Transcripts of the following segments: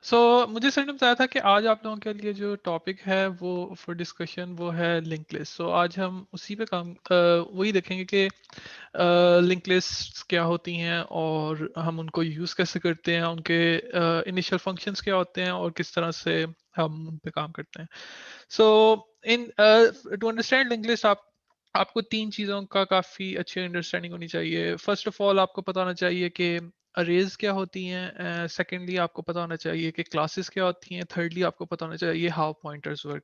सो मुझे सर ने बताया था कि आज आप लोगों के लिए जो टॉपिक है वो फॉर डिस्कशन वो है लिंक लिस्ट। सो आज हम उसी पे काम वही देखेंगे कि लिंक लिस्ट क्या होती हैं और हम उनको यूज़ कैसे करते हैं, उनके इनिशियल फंक्शंस क्या होते हैं और किस तरह से हम उन पे काम करते हैं। सो इन टू अंडरस्टैंड लिंक लिस्ट आपको तीन चीज़ों का काफ़ी अच्छी अंडरस्टैंडिंग होनी चाहिए। फर्स्ट ऑफ ऑल आपको पता होना चाहिए कि अरेज क्या होती हैं, सेकेंडली आपको पता होना चाहिए कि क्लासेस क्या होती हैं, थर्डली आपको पता होना चाहिए how pointers work.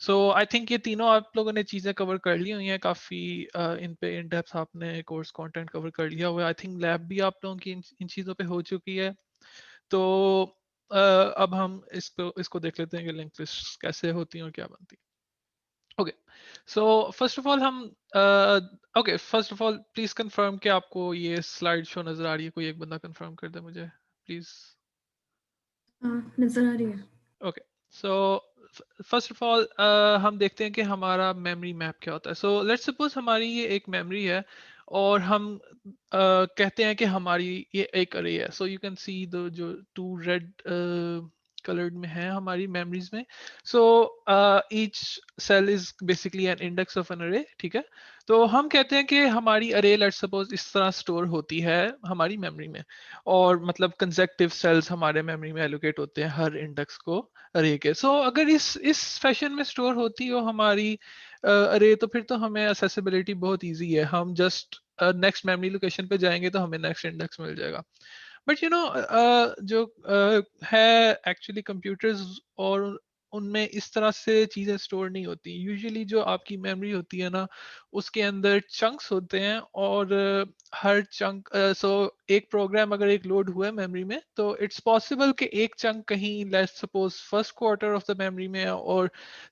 So I think ये तीनों आप लोगों ने चीज़ें कवर कर ली हुई हैं काफ़ी, इन पे इन डेप्थ आपने कोर्स कंटेंट कवर कर लिया हुआ है। आई थिंक लैब भी आप लोगों की इन चीज़ों पे हो चुकी है। तो अब हम इसको देख लेते हैं कि लिंक लिस्ट कैसे होती हैं और क्या बनती है। Okay, so first of all हम okay, first of all please confirm कि आपको ये स्लाइड शो नजर आ रही है। कोई एक बंदा कंफर्म कर दे मुझे प्लीज। हाँ, नजर आ रही है। Okay, so first of all हम देखते हैं कि हमारा मेमोरी मैप क्या होता है। सो लेट्स सपोज हमारी ये एक मेमोरी है और हम कहते हैं कि हमारी ये एक अरे है। So you can see the जो टू रेड कलर्ड में है हमारी मेमोरीज में। So each cell is basically an index of an array, ठीक है। तो हम कहते हैं कि हमारी अरे लेट्स सपोज इस तरह स्टोर होती है हमारी मेमोरी में, और मतलब कंसेक्टिव सेल्स हमारे मेमोरी में एलोकेट होते हैं हर इंडेक्स को अरे के। सो अगर इस फैशन में स्टोर होती हो हमारी अरे, तो फिर तो हमें असेसिबिलिटी बहुत इजी है। हम जस्ट नेक्स्ट मेमोरी लोकेशन पे जाएंगे तो हमें नेक्स्ट इंडेक्स मिल जाएगा। बट यू नो जो है एक्चुअली कंप्यूटर्स, और उनमें इस तरह से चीजें स्टोर नहीं होती। यूजुअली जो आपकी मेमोरी होती है ना, उसके अंदर चंक्स होते हैं, और हर चंक सो एक प्रोग्राम अगर एक लोड हुआ है मेमोरी में, तो इट्स पॉसिबल कि एक चंक कहीं let's suppose first quarter of the memory में है, और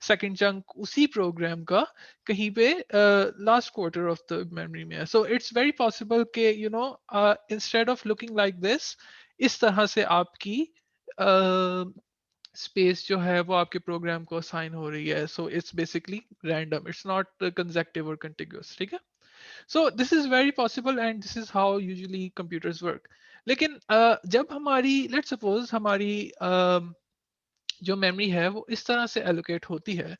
सेकंड चंक उसी प्रोग्राम का कहीं पे last quarter of the memory में है। सो इट्स वेरी पॉसिबल कि you know instead of looking like this, इस तरह से आपकी स्पेस जो है वो आपके प्रोग्राम को असाइन हो रही है। So it's basically random, it's not consecutive और कंटिग्यूस, ठीक है। So this is very possible and this is how usually computers work. लेकिन जब हमारी लेट्स सपोज हमारी जो मेमोरी है वो इस तरह से एलोकेट होती है,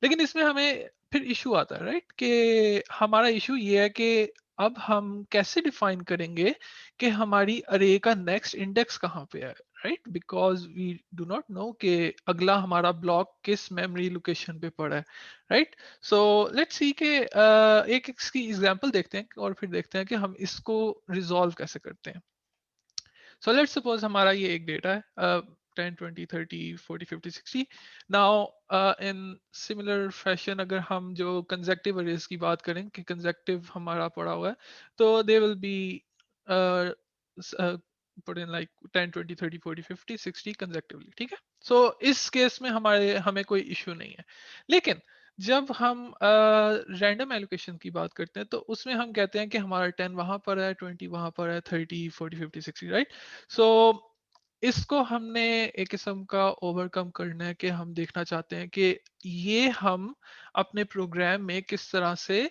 लेकिन इसमें हमें फिर इशू आता है, राइट? कि हमारा इशू ये है कि अब हम कैसे डिफाइन करेंगे कि हमारी अरे का नेक्स्ट इंडेक्स कहाँ पे है, right? Because we do not know कि अगला हमारा ब्लॉक किस मेमोरी लोकेशन पे पड़ा है, राइट? सो लेट्स सी के एक इसकी एग्जांपल देखते हैं और फिर देखते हैं कि हम इसको रिजॉल्व कैसे करते हैं। सो लेट्स सपोज हमारा ये एक डेटा है 10 20 30 40 50 60। नाउ इन सिमिलर फैशन अगर हम जो कंसेक्टिव अरेज की बात करें कि कंसेक्टिव हमारा पड़ा हुआ है, तो they will be put in like 10 20 30 40 50 60 consecutively, ठीक है। सो इस केस में हमारे हमें कोई इश्यू नहीं है। लेकिन जब हम रैंडम एलोकेशन की बात करते हैं, तो उसमें हम कहते हैं कि हमारा 10 वहां पर है, 20 वहां पर है, 30 40 50 60, राइट? सो इसको हमने एक किस्म का ओवरकम करना है कि हम देखना चाहते हैं कि ये हम अपने प्रोग्राम में किस तरह से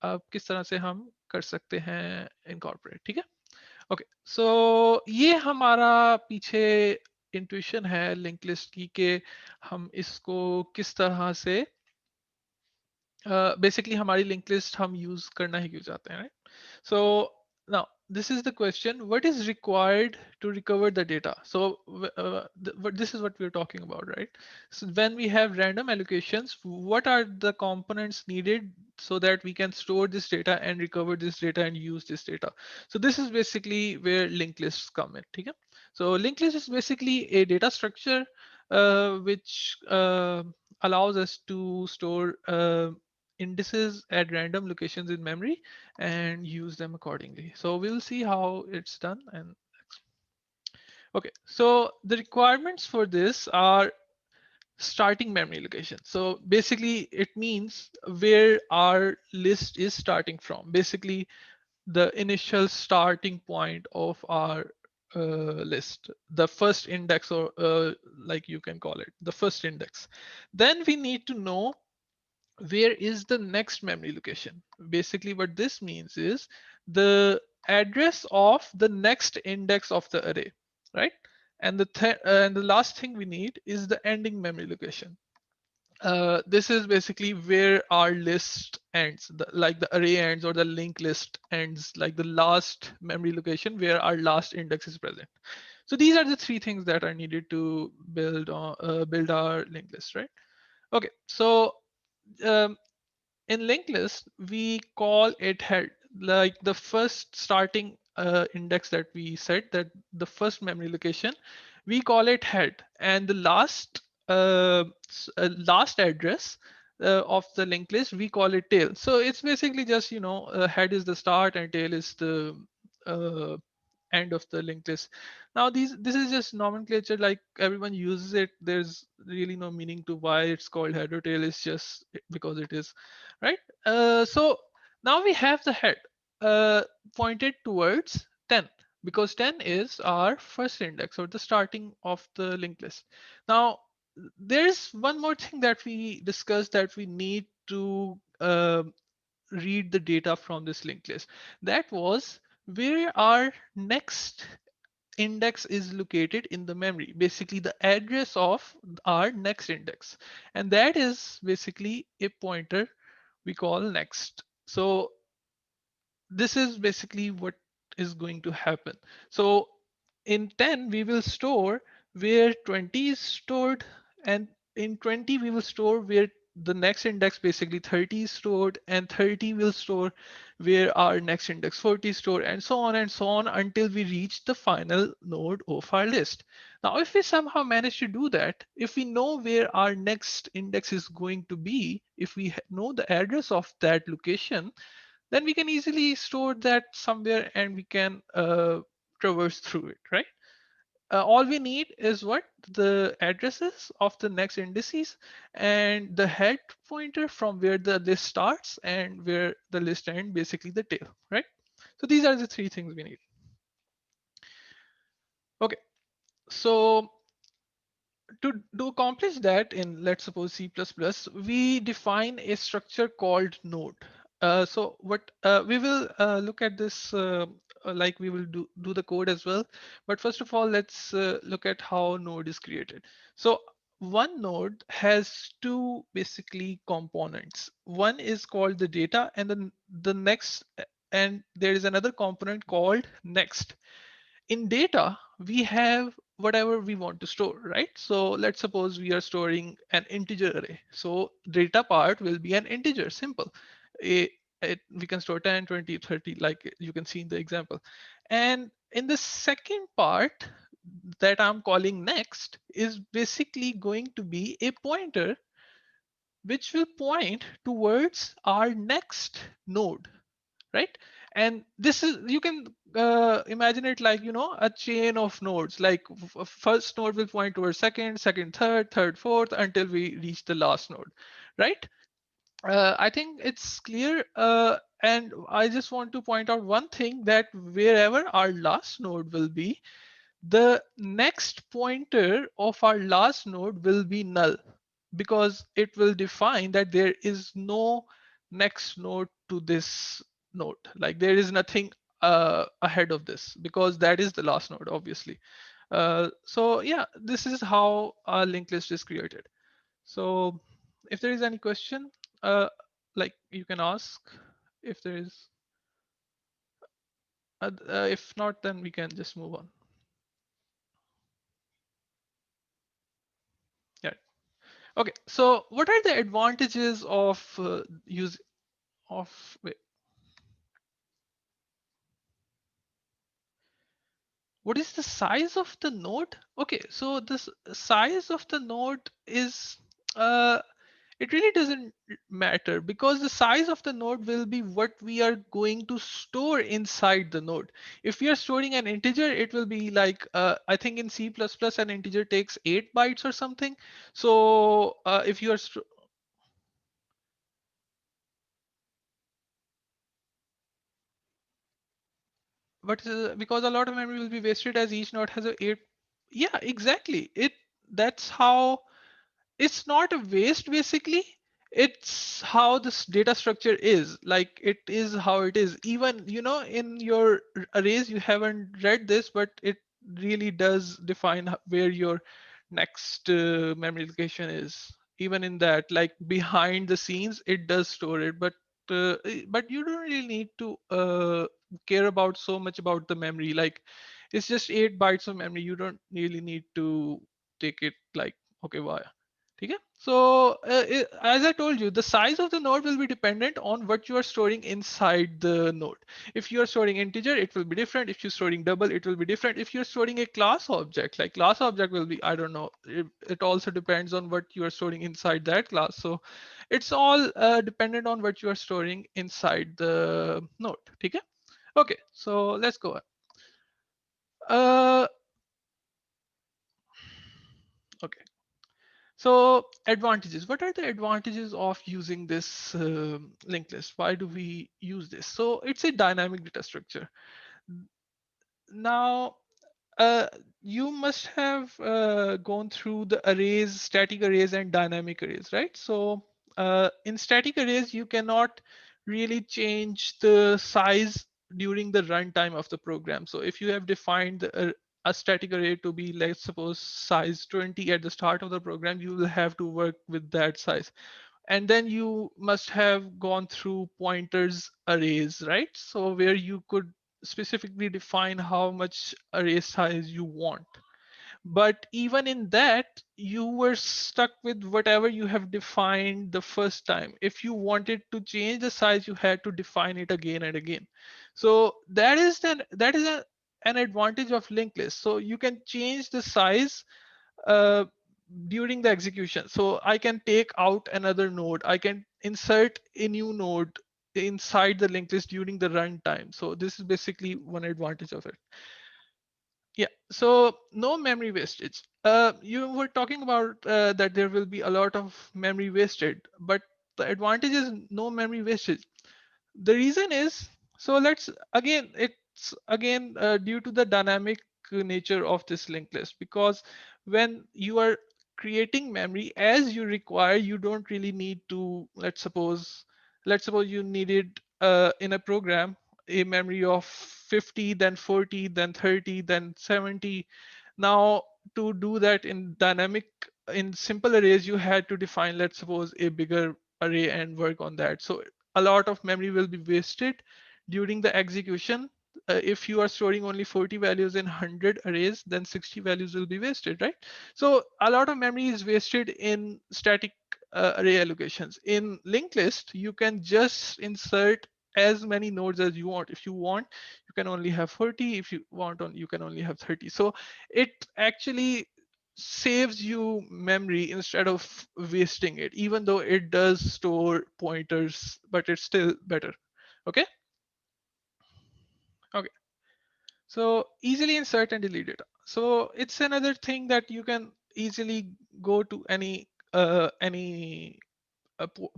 अब किस तरह से हम कर सकते हैं इनकॉर्पोरेट, ठीक है। ओके, सो ये हमारा पीछे इंट्यूशन है लिंक लिस्ट की कि हम इसको किस तरह से बेसिकली हमारी लिंक लिस्ट हम यूज करना ही क्यों चाहते हैं, right? So now this is the question: what is required to recover the data? So this is what we're talking about, right? So when we have random allocations, what are the components needed so that we can store this data and recover this data and use this data? So this is basically where linked lists come in, okay? So linked list is basically a data structure which allows us to store indices at random locations in memory and use them accordingly. So we'll see how it's done. And okay, so the requirements for this are starting memory location. So basically it means where our list is starting from, basically the initial starting point of our list, the first index, or like you can call it the first index. Then we need to know where is the next memory location. Basically what this means is the address of the next index of the array, right? And the last thing we need is the ending memory location. This is basically where our list ends, like the array ends or the linked list ends, like the last memory location where our last index is present. So these are the three things that are needed to build our linked list, right? Okay, so um, in linked list we call it head, like the first starting index that we set, that the first memory location, we call it head, and the last address of the linked list we call it tail. So it's basically just, head is the start and tail is the uh, end of the linked list. Now this is just nomenclature, like everyone uses it. There's really no meaning to why it's called head or tail. It's just because it is, right? So now we have the head uh, pointed towards 10, because 10 is our first index or the starting of the linked list. Now there's one more thing that we discussed, that we need to read the data from this linked list. That was where our next index is located in the memory, basically the address of our next index. And that is basically a pointer we call next. So this is basically what is going to happen. So in 10, we will store where 20 is stored, and in 20, we will store where the next index, basically 30, is stored, and 30 will store where our next index 40 is stored, and so on until we reach the final node of our list. Now, if we somehow manage to do that, if we know where our next index is going to be, if we know the address of that location, then we can easily store that somewhere and we can traverse through it, right? All we need is what? The addresses of the next indices and the head pointer from where the list starts and where the list ends, basically the tail, right? So these are the three things we need. Okay, so to accomplish that in, let's suppose, C++, we define a structure called node. So what we will look at this, like we will do the code as well. But first of all, let's look at how node is created. So one node has two basically components. One is called the data, and then the next, and there is another component called next. In data, we have whatever we want to store, right? So let's suppose we are storing an integer array. So data part will be an integer, simple. A, we can store 10, 20, 30, like you can see in the example. And in the second part that I'm calling next is basically going to be a pointer which will point towards our next node, right? And this is, you can imagine it like, a chain of nodes, like first node will point towards second, second third, third fourth, until we reach the last node, right? I think it's clear, and I just want to point out one thing, that wherever our last node will be, the next pointer of our last node will be null, because it will define that there is no next node to this node. Like there is nothing ahead of this, because that is the last node, obviously. So yeah, this is how our linked list is created. So if there is any question, uh, like you can ask if there is. If not, then we can just move on. Yeah. Okay, so what are the advantages of use of wait, what is the size of the node? Okay, so this size of the node is uh it really doesn't matter, because the size of the node will be what we are going to store inside the node. If we are storing an integer, it will be like I think in C++ an integer takes 8 bytes or something. So if you are but because a lot of memory will be wasted as each node has a 8. Yeah, exactly, it, that's how, it's not a waste basically. It's how this data structure is, like it is how it is. Even in your arrays you haven't read this, but it really does define where your next memory location is. Even in that, like behind the scenes it does store it, but you don't really need to care about so much about the memory. Like it's just 8 bytes of memory. You don't really need to take it like, okay, why? Okay. So as I told you, the size of the node will be dependent on what you are storing inside the node. If you are storing integer, it will be different. If you're storing double, it will be different. If you're storing a class object, like class object will be, I don't know. It also depends on what you are storing inside that class. So it's all dependent on what you are storing inside the node. Okay. Okay. So let's go on. Uh, okay. So advantages. What are the advantages of using this linked list? Why do we use this? So it's a dynamic data structure. Now, uh, you must have gone through the arrays, static arrays and dynamic arrays, right? So in static arrays, you cannot really change the size during the runtime of the program. So if you have defined a static array to be, let's suppose, size 20 at the start of the program, you will have to work with that size. And then you must have gone through pointers arrays, right? So where you could specifically define how much array size you want. But even in that, you were stuck with whatever you have defined the first time. If you wanted to change the size, you had to define it again and again. So that is an advantage of linked list. So you can change the size uh, during the execution. So I can take out another node. I can insert a new node inside the linked list during the runtime. So this is basically one advantage of it. Yeah, so no memory wastage. You were talking about that there will be a lot of memory wasted, but the advantage is no memory wastage. The reason is, so let's again, it's again due to the dynamic nature of this linked list, because when you are creating memory as you require, you don't really need to, let's suppose you needed in a program a memory of 50, then 40, then 30, then 70. Now to do that in dynamic, in simple arrays, you had to define, let's suppose, a bigger array and work on that. So a lot of memory will be wasted during the execution. If you are storing only 40 values in 100 arrays, then 60 values will be wasted, right? So a lot of memory is wasted in static array allocations. In linked list, you can just insert as many nodes as you want. If you want, you can only have 40. If you want, you can only have 30. So it actually saves you memory instead of wasting it, even though it does store pointers, but it's still better. Okay. Okay. So easily insert and delete data. So it's another thing that you can easily go to any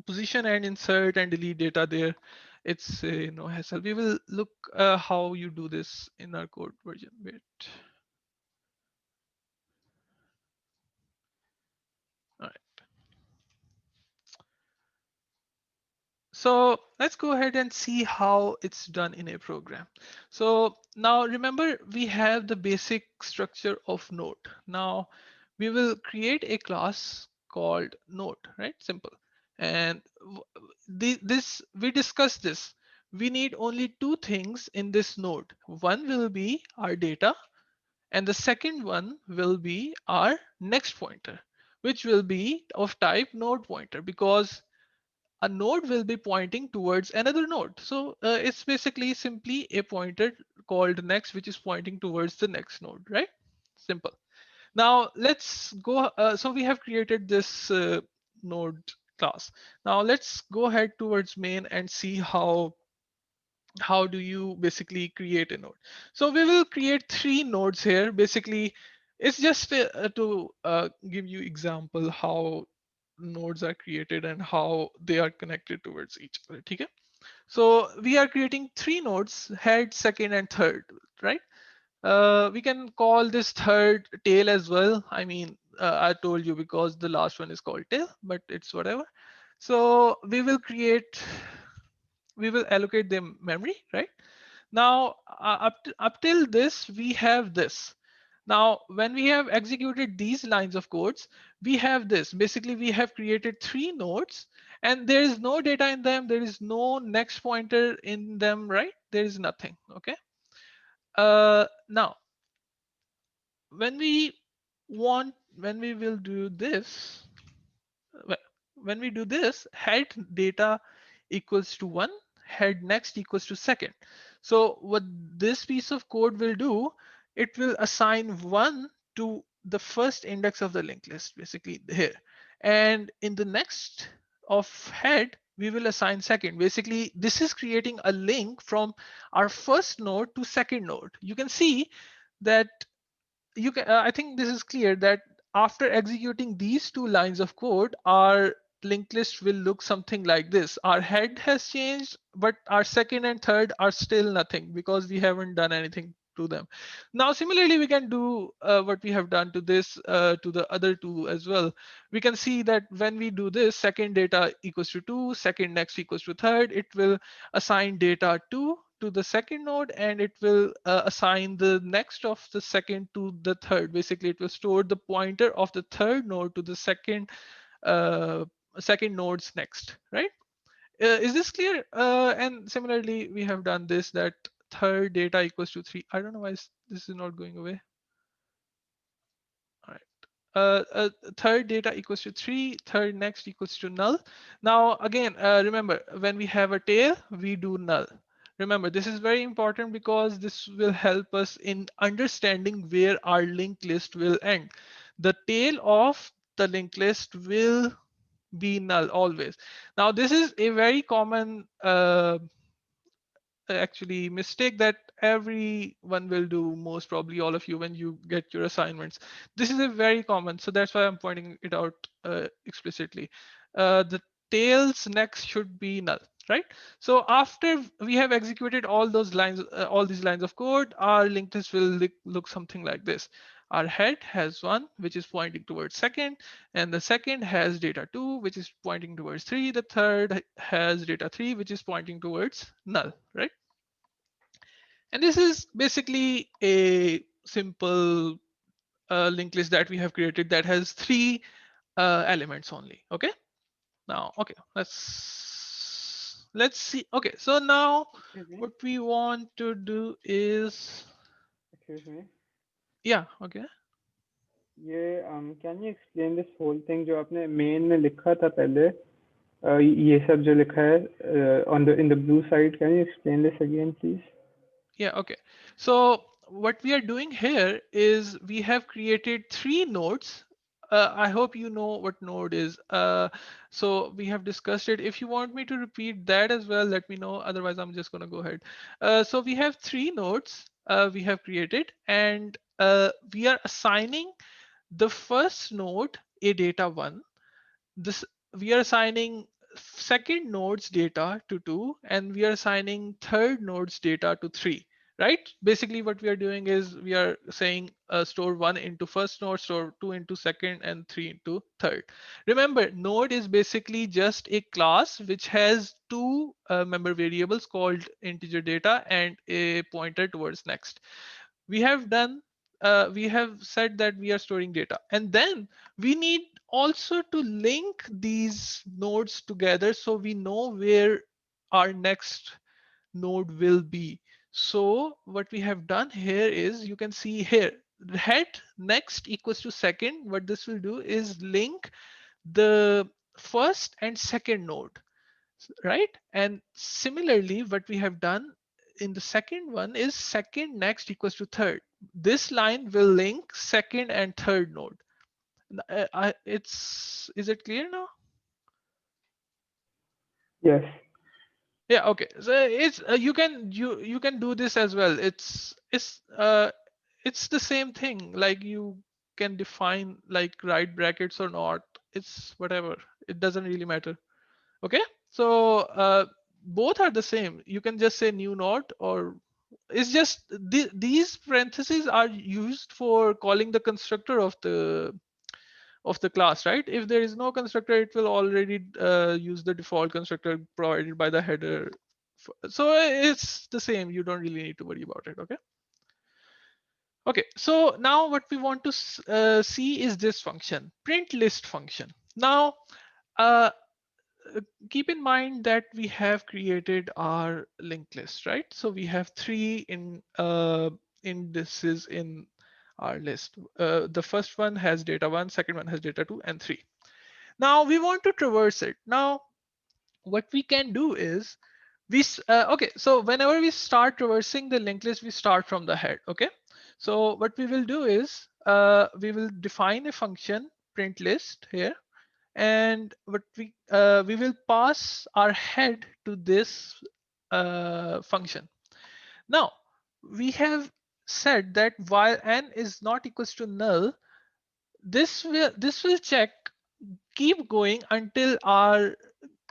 position and insert and delete data there. It's no hassle. We will look how you do this in our code version. Wait. All right. So let's go ahead and see how it's done in a program. So now remember, we have the basic structure of node. Now we will create a class called node, right? Simple. And this, we discussed this. We need only two things in this node. One will be our data, and the second one will be our next pointer, which will be of type node pointer, because a node will be pointing towards another node. So it's basically simply a pointer called next, which is pointing towards the next node, right? Simple. Now let's go. So we have created this node class. Now let's go ahead towards main and see how do you basically create a node. So we will create three nodes here. Basically, it's just to give you example how nodes are created and how they are connected towards each other. Okay. So we are creating three nodes: head, second, and third, right? We can call this third tail as well. I mean, I told you because the last one is called tail, but it's whatever. So we will allocate them memory, right? Now, up till this, we have this. Now, when we have executed these lines of codes, we have this. Basically, we have created three nodes, and there is no data in them. There is no next pointer in them, right? There is nothing. Okay. Now, when we when we will do this, when we do this, head data equals to 1, head next equals to second. So what this piece of code will do, it will assign 1 to the first index of the linked list, basically here. And in the next of head, we will assign second. Basically, this is creating a link from our first node to second node. You can see that you can I think this is clear that after executing these two lines of code, our linked list will look something like this. Our head has changed, but our second and third are still nothing because we haven't done anything to them. Now similarly, we can do what we have done to this to the other two as well. We can see that when we do this, second data equals to 2, second next equals to third, it will assign data 2 to the second node, and it will assign the next of the second to the third. Basically, it will store the pointer of the third node to the uh, second node's next, right? Is this clear? And similarly, we have done this, that third data equals to 3. I don't know why this is not going away. All right. Third data equals to 3, third next equals to null. Now again, remember, when we have a tail, we do null. Remember, this is very important because this will help us in understanding where our linked list will end. The tail of the linked list will be null always. Now this is a very common actually mistake that everyone will do, most probably all of you, when you get your assignments. This is a very common, so that's why I'm pointing it out explicitly. The tails next should be null, right? So after we have executed all those lines, all these lines of code, our linked list will look something like this. Our head has 1, which is pointing towards second, and the second has data 2, which is pointing towards 3. The third has data 3, which is pointing towards null, right? And this is basically a simple linked list that we have created that has three elements only. Okay. Now, okay, let's see. Okay, so now Excuse me. what we want to do is, Excuse me. yeah, okay. ये can you explain this whole thing जो आपने main में लिखा था पहले, ये सब जो लिखा है on the in the blue side, can you explain this again please? Yeah, okay. So what we are doing here is we have created three nodes. I hope you know what node is. So we have discussed it. If you want me to repeat that as well, let me know. Otherwise, I'm just going to go ahead. So we have three nodes we have created, and we are assigning the first node a data 1. This we are assigning second node's data to 2, and we are assigning third node's data to 3, right? Basically what we are doing is we are saying store 1 into first node, store 2 into second, and 3 into third. Remember, node is basically just a class which has two member variables called integer data and a pointer towards next. We have done we have said that we are storing data, and then we need also to link these nodes together so we know where our next node will be. So what we have done here is, you can see here, head next equals to second. What this will do is link the first and second node, right? And similarly, what we have done in the second one is second next equals to third. This line will link second and third node. Is it clear now? Yes. Yeah, okay. So it's you can do this as well. It's the same thing. Like you can define like right brackets or not. It's whatever. It doesn't really matter. Okay, so both are the same. You can just say new node, or it's just these parentheses are used for calling the constructor of the of the class, right? If there is no constructor, it will already use the default constructor provided by the header. So it's the same. You don't really need to worry about it. Okay. Okay. So now what we want to see is this function, print list function. Now, uh, keep in mind that we have created our linked list, right? So we have three indices in our list. The first one has data 1, second one has data 2, and 3. Now we want to traverse it. Now what we can do is okay, so whenever we start traversing the linked list, we start from the head. Okay, so what we will do is we will define a function print list here, and what we will pass our head to this function. Now we have said that while n is not equals to null, this will check, keep going until our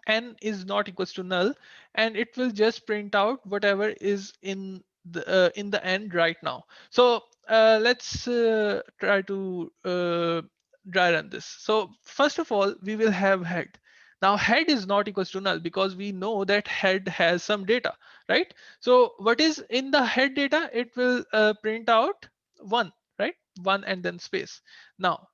n is not equals to null, and it will just print out whatever is in the end right now. So let's try to dry run this. So first of all, we will have head. Now head is not equals to null because we know that head has some data, right? So what is in the head data? It will print out one, right? One and then space. Now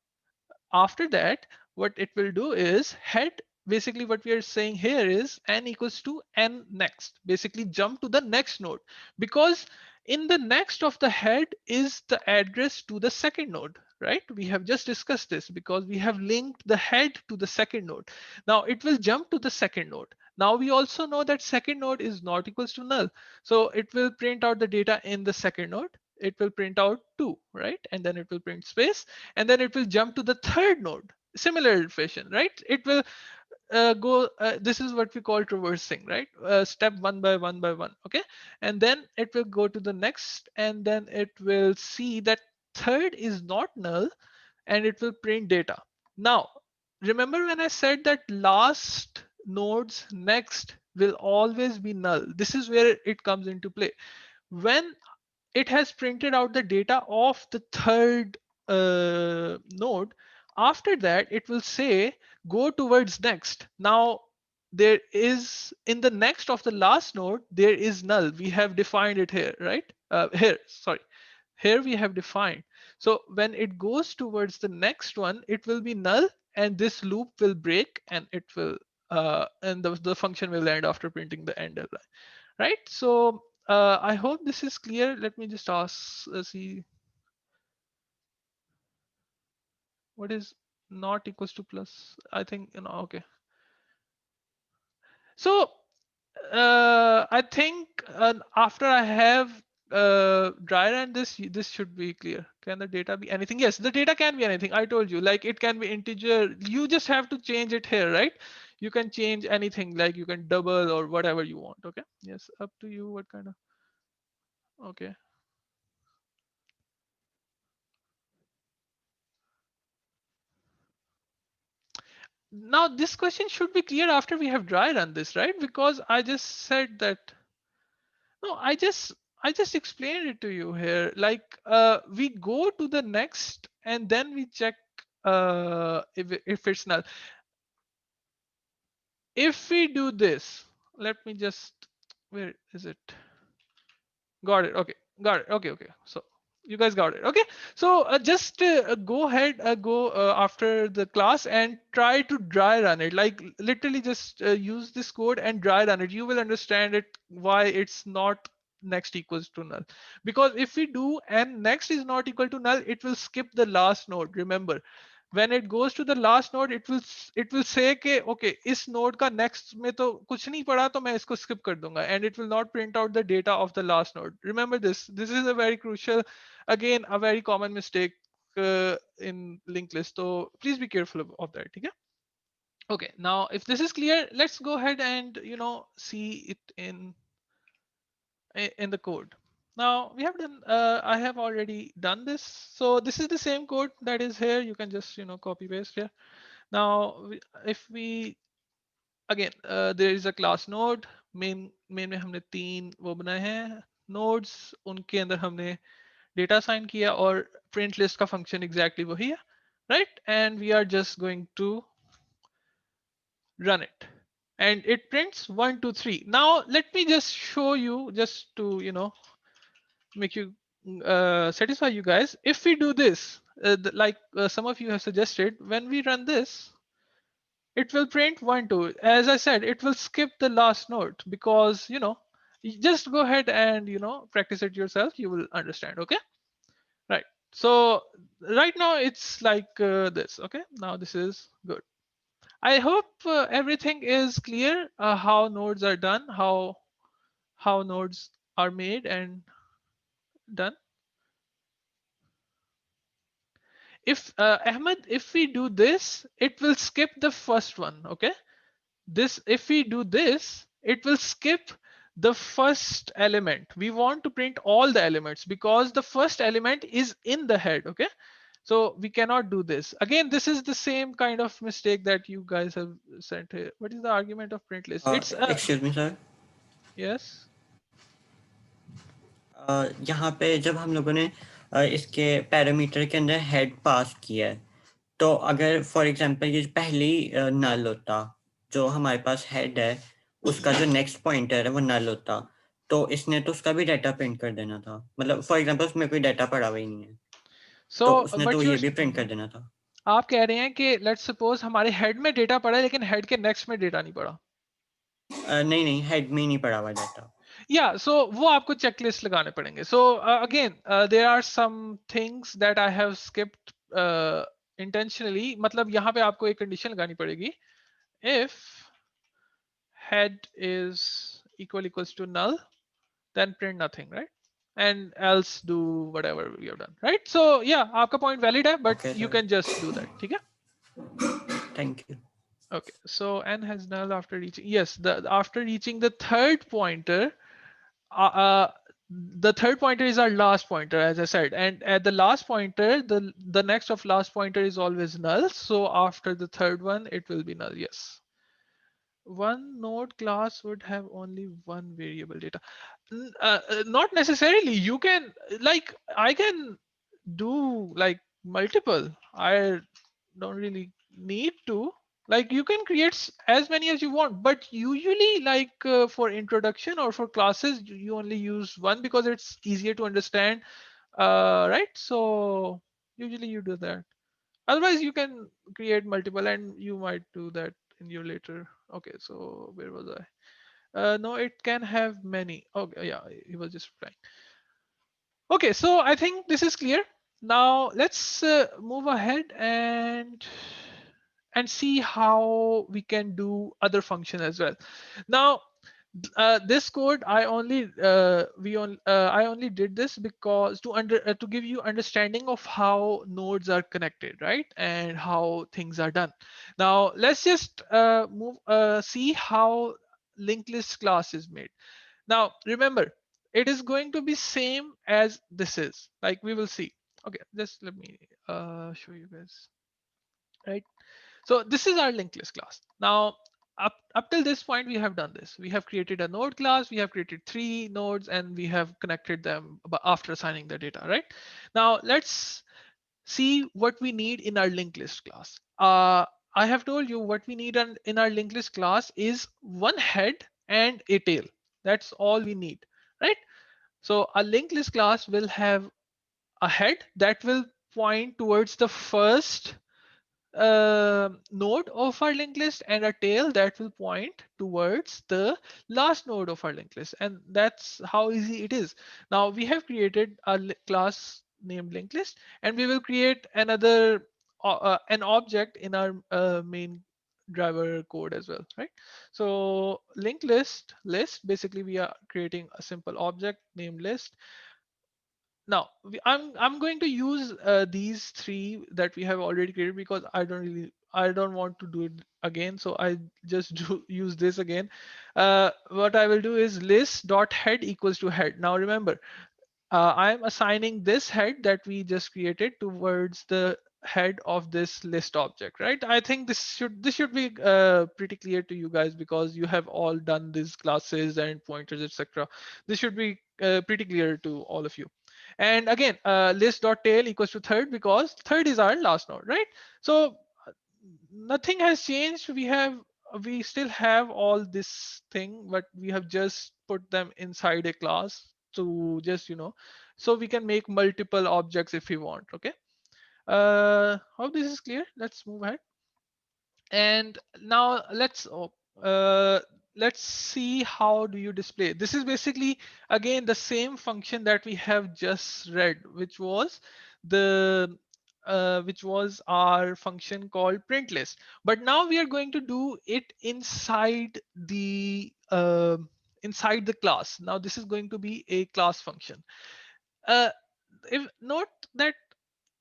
after that, what it will do is head. Basically what we are saying here is n equals to n next, basically jump to the next node, because in the next of the head is the address to the second node, right? We have just discussed this because we have linked the head to the second node. Now it will jump to the second node. Now we also know that second node is not equals to null, so it will print out the data in the second node. It will print out 2, right? And then it will print space, and then it will jump to the third node. Similar fashion, right? It will go, this is what we call traversing, right? Step one by one by one, okay? And then it will go to the next, and then it will see that third is not null, and it will print data. Now, remember when I said that last nodes next will always be null? This is where it comes into play. When it has printed out the data of the third node, after that it will say go towards next. Now there is, in the next of the last node, there is null. We have defined it here, right? Here, sorry, here we have defined. So when it goes towards the next one, it will be null, and this loop will break, and it will and the function will end after printing the end line, right? So I hope this is clear. Let me just ask, see what is not equals to plus. I think, okay. So I think after I have dry run this, this should be clear. Can the data be anything? Yes, the data can be anything. I told you, like it can be integer. You just have to change it here, right? You can change anything, like you can double or whatever you want. Okay. Yes, up to you. What kind of? Okay. Now this question should be clear after we have dry run this, right? Because I just said that, no, I just explained it to you here. Like we go to the next and then we check if it's null. If we do this, let me just, where is it? Got it. Okay. Got it. Okay. Okay. So you guys got it. Okay. So just go ahead, go after the class and try to dry run it. Like literally just use this code and dry run it. You will understand it, why it's not next equals to null. Because if we do and next is not equal to null, it will skip the last node. Remember, when it goes to the last node, it will say कि okay, इस node का next में तो कुछ नहीं पड़ा, तो मैं इसको skip कर दूंगा, and it will not print out the data of the last node. Remember this. This is a very crucial, again, a very common mistake in linked list. So please be careful of that. Okay. Okay. Now, if this is clear, let's go ahead and see it in the code. Now we have done, I have already done this. So this is the same code that is here. You can just, copy paste here. Now, if we, again, there is a class node, main में हमने 3 वो बनाए हैं nodes, उनके अंदर हमने data assign किया, और print list का function exactly वही है. right? And we are just going to run it. And it prints 1, 2, 3. Now let me just show you, just to make you satisfy you guys. If we do this, like some of you have suggested, when we run this, it will print 1, 2. As I said, it will skip the last node because you just go ahead and practice it yourself. You will understand. Okay, right. So right now it's like this. Okay, now this is good. I hope everything is clear. How nodes are done, how nodes are made and done. If Ahmed, if we do this, it will skip the first one. Okay, this, if we do this, it will skip the first element. We want to print all the elements because the first element is in the head. Okay, so we cannot do this. Again, this is the same kind of mistake that you guys have sent here. What is the argument of print list? It's Excuse me, sir. yes. यहाँ पे जब हम लोगों ने इसके parameter के अंदर head पास किया है, तो अगर फॉर एग्जांपल ये पहली नल होता, जो हमारे पास हेड है, उसका जो नेक्स्ट पॉइंटर है वो नल होता, तो इसने तो उसका भी डाटा प्रिंट कर देना था. मतलब फॉर एग्जांपल उसमें कोई डाटा पड़ा हुआ ही नहीं है, तो So उसने तो but ये you're भी प्रिंट कर देना था. आप कह रहे हैं कि लेट्स सपोज हमारे हेड में डेटा पड़ा है लेकिन हेड के नेक्स्ट में डेटा नहीं पड़ा. नहीं नहीं, हेड में ही नहीं पड़ा हुआ डाटा. Yeah, so वो आपको चेकलिस्ट लगाने पड़ेंगे. So again, there are some things that I have skipped intentionally. मतलब यहाँ पे आपको एक कंडीशन लगानी पड़ेगी. If head is equals to null, then print nothing, right? And else do whatever we have done, right? So yeah, आपका point valid है, but Okay, you sir. can just do that. ठीक है? Thank you. Okay, so n has null after reaching, yes, the after reaching the third pointer, uh, uh, the third pointer is our last pointer, as I said, and at the last pointer, the next of last pointer is always null. So after the third one, it will be null. Yes. One node class would have only one variable data. Not necessarily. You can, like, I can do like multiple. I don't really need to. Like, you can create as many as you want, but usually, like for introduction or for classes, you only use one because it's easier to understand, right? So usually you do that. Otherwise, you can create multiple, and you might do that in your later. Okay, so where was I? No, it can have many. Okay, yeah, he was just replying. Okay, so I think this is clear. Now let's move ahead and see how we can do other function as well. Now, this code I only did this because to give you understanding of how nodes are connected, right, and how things are done. Now let's just see how linked list class is made. Now remember, it is going to be same as this is, like we will see. Okay, just let me show you guys, right? So this is our linked list class. Now, up till this point, we have done this. We have created a node class, we have created 3 nodes, and we have connected them after assigning the data, right? Now, let's see what we need in our linked list class. I have told you what we need in our linked list class is one head and a tail. That's all we need, right? So a linked list class will have a head that will point towards the first node of our linked list and a tail that will point towards the last node of our linked list. And that's how easy it is. Now we have created a class named linked list, and we will create another an object in our main driver code as well, right? So linked list, basically we are creating a simple object named list. Now I'm going to use these 3 that we have already created because I don't want to do it again, so I just use this again. What I will do is list dot head equals to head. Now remember, I'm assigning this head that we just created towards the head of this list object, right? I think this should be pretty clear to you guys because you have all done these classes and pointers, etc. This should be pretty clear to all of you. And again, list.tail equals to third because third is our last node, right? So nothing has changed. We still have all this thing, but we have just put them inside a class to just, so we can make multiple objects if we want. Okay. Hope this is clear. Let's move ahead. And now let's see how do you display. This is basically again the same function that we have just read, which was the which was our function called print list. But now we are going to do it inside the class. Now this is going to be a class function. If note that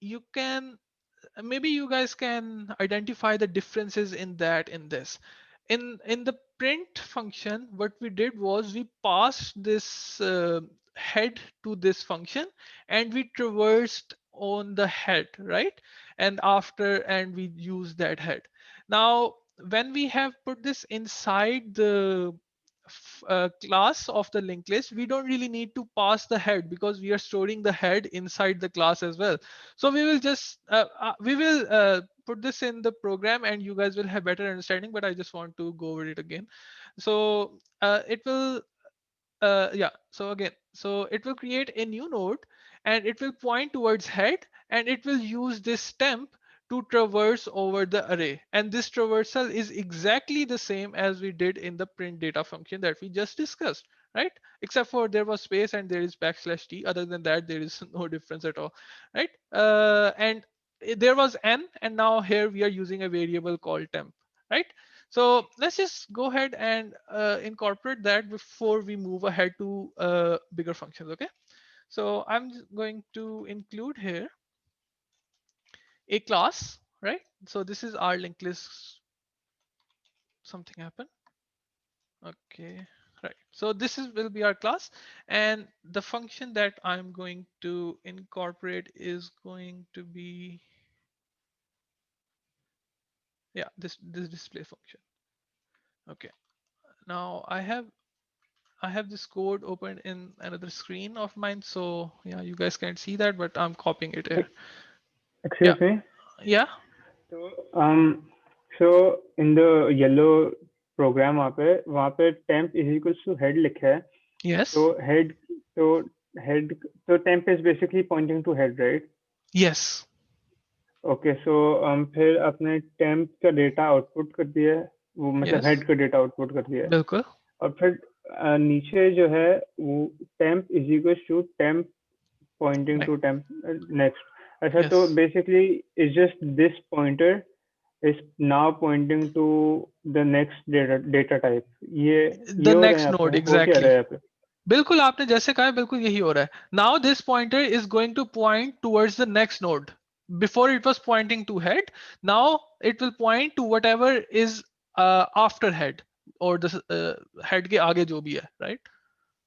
you can, maybe you guys can identify the differences in that in this. In the print function, what we did was we passed this head to this function and we traversed on the head, right? And we use that head. Now when we have put this inside the class of the linked list, we don't really need to pass the head because we are storing the head inside the class as well. So we will just put this in the program and you guys will have better understanding, but I just want to go over it again. So it will yeah, so again, so it will create a new node and it will point towards head and it will use this temp to traverse over the array. And this traversal is exactly the same as we did in the print data function that we just discussed, right? Except for there was space and there is \t. Other than that, there is no difference at all, right? And there was n, and now here we are using a variable called temp, right? So let's just go ahead and incorporate that before we move ahead to bigger functions, okay? So I'm going to include here a class, right? So this is our linked list. Something happened. Okay, right. So this will be our class, and the function that I'm going to incorporate is going to be, yeah, this display function. Okay. Now I have this code open in another screen of mine, so yeah, you guys can't see that, but I'm copying it here. Yeah, Excuse me. yeah, So so in the yellow program वहाँ पे temp is equals to head लिखा है. yes, So head so temp is basically pointing to head, right? yes, Okay, so फिर आपने temp का data output कर दिया है, वो मतलब yes, head का data output कर दिया है, बिल्कुल, और फिर नीचे जो है वो temp is equals to temp pointing right, to temp next. अच्छा, तो yes. basically it's just this pointer is now pointing to the next data type. ये The हो रहा है next यहाँ पे, node, हो क्या रहा है exactly. यहाँ पे? बिल्कुल आपने जैसे कहा है, बिल्कुल यही हो रहा है. Now this pointer is going to point towards the next node. Before it was pointing to head. Now it will point to whatever is after head or the head के आगे जो भी है, right?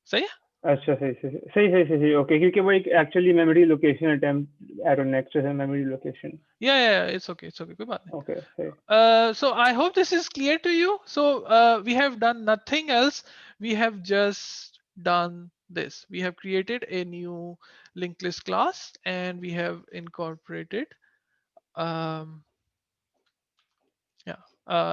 सही है? अच्छा, सही, ओके, क्योंकि वो एक एक्चुअली मेमोरी लोकेशन है, टेम्प एरो नेक्स्ट है memory location. Yeah, it's okay, कोई बात नहीं. ओके, सही. So I hope this is clear to you. So we have done nothing else. We have just done this. We have created a new linked list class and we have incorporated um, yeah,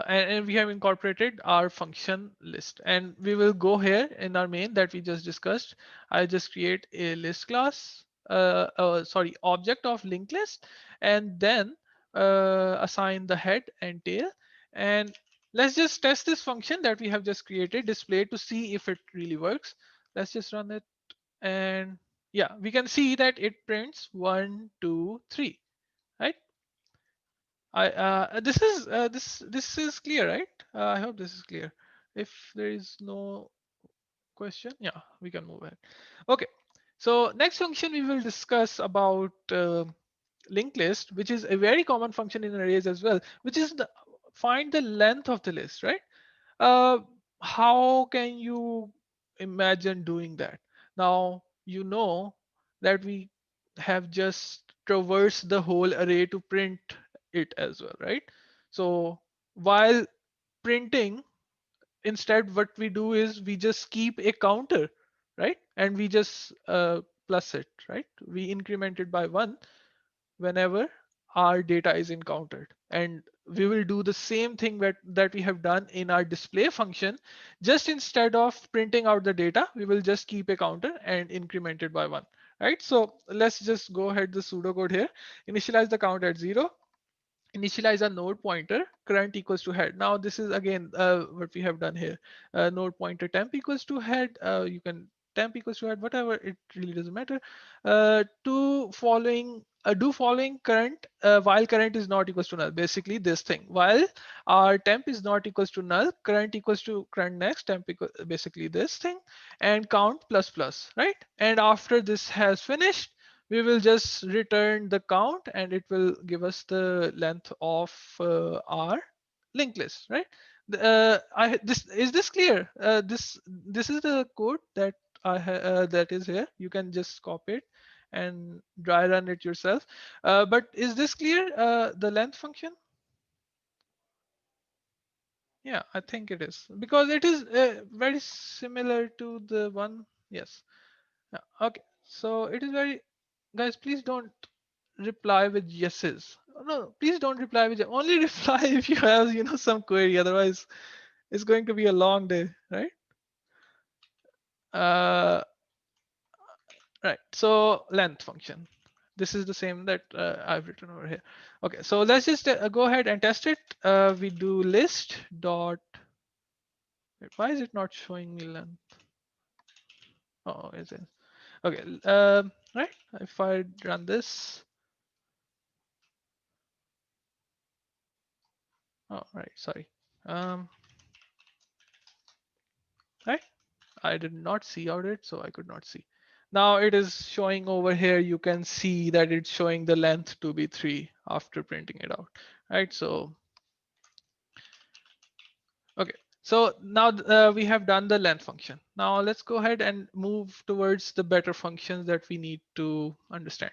and we have incorporated our function list, and we will go here in our main that we just discussed. I just create a list class, sorry, object of linked list, and then assign the head and tail. And let's just test this function that we have just created, display, to see if it really works. Let's just run it, and yeah, we can see that it prints 1, 2, 3, right? This is clear, right? I hope this is clear. If there is no question, yeah, we can move ahead. Okay, so next function we will discuss about linked list, which is a very common function in arrays as well, which is find the length of the list, right? Uh, how can you imagine doing that? Now you know that we have just traversed the whole array to print it as well, right? So while printing, instead what we do is we just keep a counter, right? And we just plus it, right? We increment it by 1 whenever our data is encountered. And we will do the same thing that we have done in our display function. Just instead of printing out the data, we will just keep a counter and increment it by 1, right? So let's just go ahead the pseudocode here. Initialize the count at 0. Initialize a node pointer current equals to head. Now this is again what we have done here. Node pointer temp equals to head. You can temp equals to head, whatever, it really doesn't matter. To following do following current while current is not equals to null, basically this thing. While our temp is not equals to null, current equals to current next, temp equal, basically this thing, and count plus plus, right? And after this has finished, we will just return the count and it will give us the length of our linked list, right? This is this clear? This is the code that that is here. You can just copy it and dry run it yourself. But is this clear? The length function? Yeah, I think it is, because it is very similar to the one. Yes. Yeah, okay. So it is very, guys, please don't reply with yeses. No, please don't reply with only reply if you have, some query. Otherwise, it's going to be a long day, right? Uh, right. So length function. This is the same that I've written over here. Okay. So let's just go ahead and test it. We do list dot. Wait, why is it not showing me length? Oh, is it? Okay. Right. If I run this. Oh, right. Sorry. Um, right. I did not see out it, so I could not see. Now it is showing over here. You can see that it's showing the length to be 3 after printing it out, right? So, okay. So now we have done the length function. Now let's go ahead and move towards the better functions that we need to understand.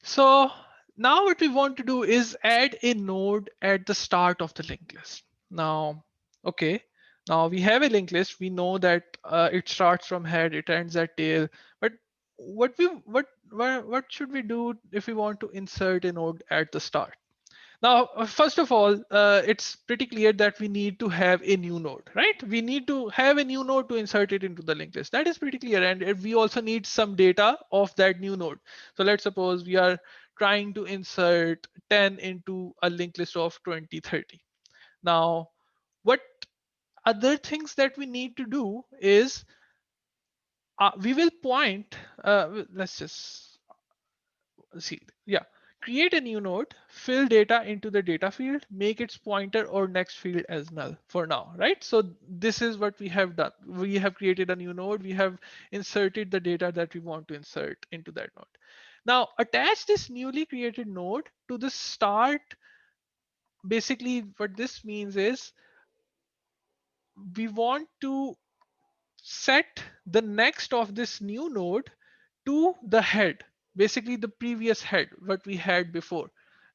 So now what we want to do is add a node at the start of the linked list. Now, okay, now we have a linked list. We know that it starts from head, it ends at tail. But what should we do if we want to insert a node at the start? Now, first of all, it's pretty clear that we need to have a new node, right? We need to have a new node to insert it into the linked list. That is pretty clear. And we also need some data of that new node. So let's suppose we are trying to insert 10 into a linked list of 20, 30. Now, what other things that we need to do is we will point, let's just see, yeah, create a new node, fill data into the data field, make its pointer or next field as null for now, right? So this is what we have done. We have created a new node. We have inserted the data that we want to insert into that node. Now attach this newly created node to the start. Basically what this means is we want to set the next of this new node to the head, basically the previous head, what we had before.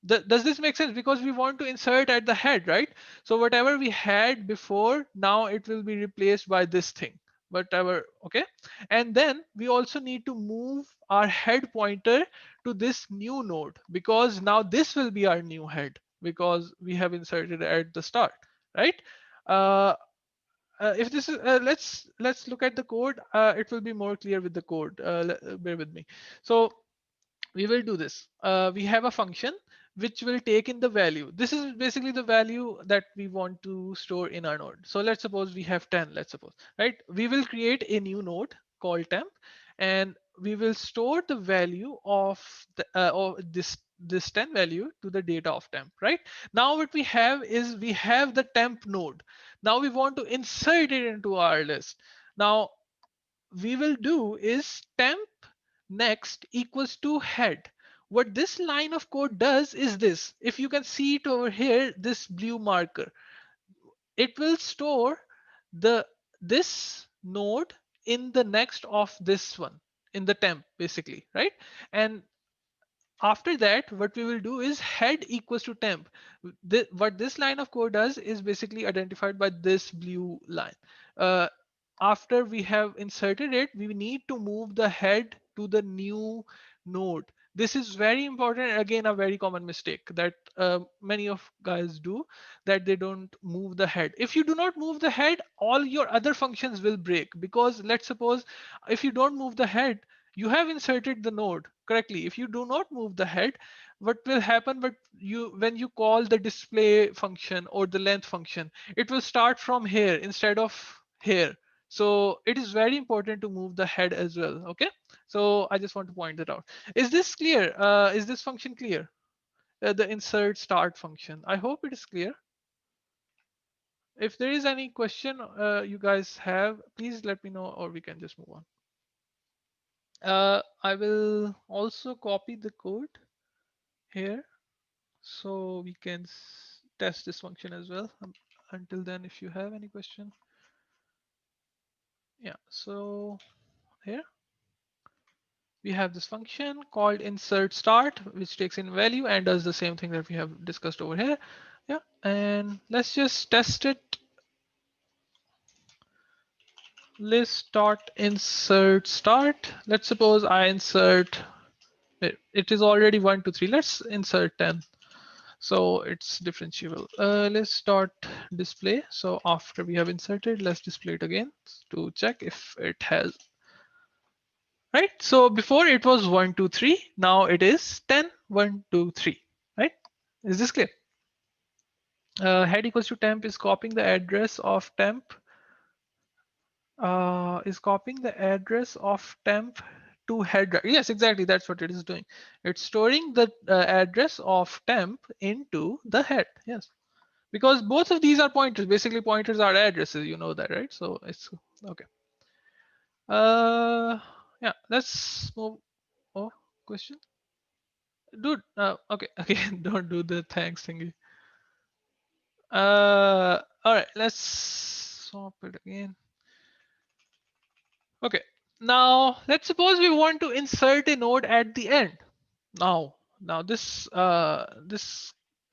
Does this make sense? Because we want to insert at the head, right? So whatever we had before, now it will be replaced by this thing, whatever, okay? And then we also need to move our head pointer to this new node, because now this will be our new head because we have inserted at the start, right? Uh, if this is let's look at the code. It will be more clear with the code. Bear with me. So we will do this. We have a function which will take in the value. This is basically the value that we want to store in our node. So let's suppose we have 10, let's suppose, right? We will create a new node called temp, and we will store the value of this 10 value to the data of temp, right? Now what we have is we have the temp node. Now we want to insert it into our list. Now we will do is temp next equals to head. What this line of code does is this. If you can see it over here, this blue marker, it will store the this node in the next of this one in the temp, basically, right? And after that, what we will do is head equals to temp. What this line of code does is basically identified by this blue line. after we have inserted it, we need to move the head to the new node. This is very important. Again, a very common mistake that many of guys do, that they don't move the head. If you do not move the head, all your other functions will break, because let's suppose if you don't move the head, you have inserted the node correctly. If you do not move the head, what will happen? But when you call the display function or the length function, it will start from here instead of here. So it is very important to move the head as well. Okay. So I just want to point that out. Is this clear? Is this function clear? The insert start function. I hope it is clear. If there is any question you guys have, please let me know, or we can just move on. I will also copy the code here so we can test this function as well. Until then, if you have any question. Yeah, so here we have this function called insert start, which takes in value and does the same thing that we have discussed over here. Yeah, and let's just test it. List dot insert start. Let's suppose I insert it is already 1 2 3. Let's insert 10. So it's differentiable. Let's start display. So after we have inserted, let's display it again to check if it has. Right. So before it was 1 2 3. Now it is 10 1 2 3. Right. Is this clear? Head equals to temp is copying the address of temp. Is copying the address of temp to head. Yes, exactly. That's what it is doing. It's storing the address of temp into the head. Yes. Because both of these are pointers. Basically, pointers are addresses. You know that, right? So it's okay. Yeah, let's move. Oh, question, dude. Okay, okay. Don't do the thanks thingy. All right. Let's swap it again. Okay. Now let's suppose we want to insert a node at the end. Now this